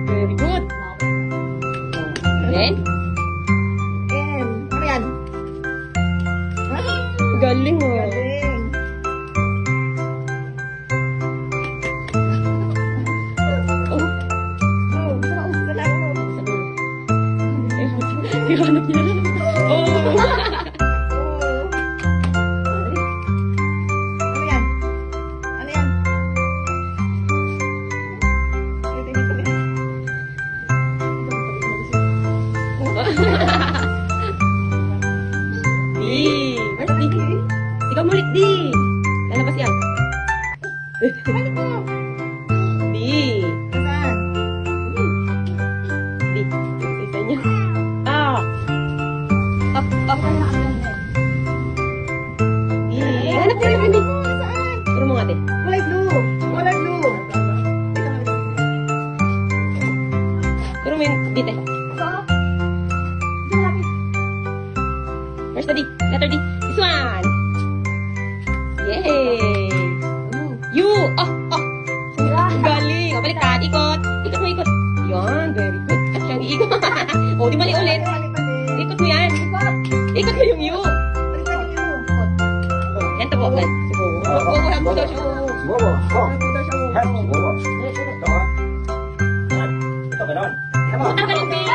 Very good. Then? Ano yan? Galing oh. Galing. Oh. Hihanap niya lang. Oh. Ano yan? Ano yan? Di. Where's Di? Ikaw mulit, Di. Lalabas yan. Di. Saan? Di. Isa niya. Ah. Up, up. Di. Hanap niya lang, Di. Saan? Turo mo nga, Di. Kulay blue. Kulay blue. Turo mo yung Di, Di. Where's the D? Letter D. This one. Yay! U. Oh, oh. Galing. O, baliktad. Ikot. Ikot mo, ikot. Yan. Very good. At siyang iikot. O, di bali ulit. Ikot mo yan. Ikot mo yung U. Yan to po. Yan. Sibo. Huwag mo daw siya. Sumobo. Oh. Hey, sumobo. Ito ha. Ito ba naman? Ang galing, Bill.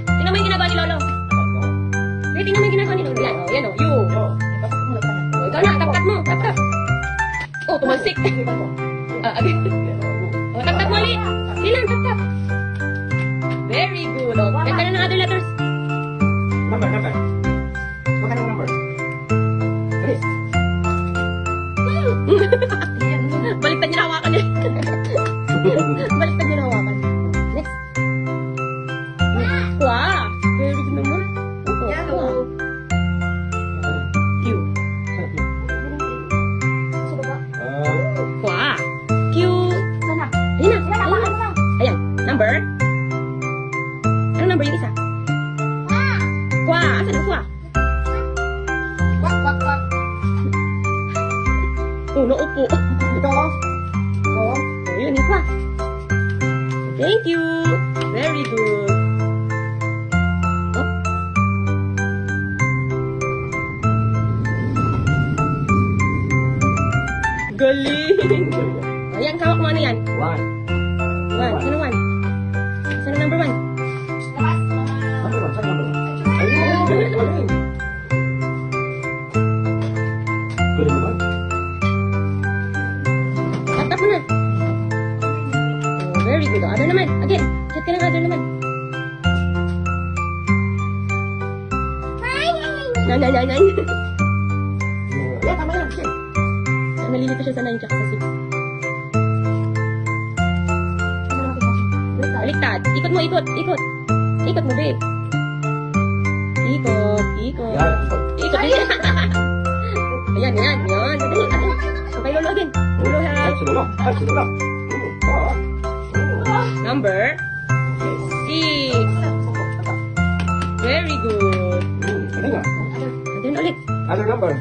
Tingnan mo yung ginagawa ni Lolo. Tingnan mo yung ginagawa ni Lolo. Yan, o. Yan, o. U. O, ikaw na. Tap-tap mo. Tap-tap. Oh, tumalsik. Agad. O, tap-tap mo ulit. Ilan, tap-tap. Very good. O, ganda na ng other letters. Number. What kind of number? Please. Baliktad niya na hawakan niya. Baliktad niya na hawakan. Next. Wow. Very good naman. Yellow. Q. Kwa. Q. Ayun na. Ayan. Number. Anong number yung isa? Kwa. Asan ang kwa? Wak, wak, wak. Uno, upo. Ito. Ito. Ayun, yung kwa. Thank you. Very good. Oh. Galing. Ayan, kawak mo ano yan? One. One. Sino one? Sino number one? Number one. Saan number one? Ayun. Galing. Galing naman. Tap mo na. Oh, very good. Other naman. Again. Chat ka ng other naman. Nine. Yeah, tama yan. Shit. Nalilito siya sa 9 tsaka sa 6. Baliktad. Ikot mo, ikot. Ikot mo, babe. Ikot. Yan. Ikot. Ayan. Dali. Okay, Lolo again. Lolo Ay, ha. sinulog. Oh. Number 6. Very good. Galing nga. Then ulit. Other number.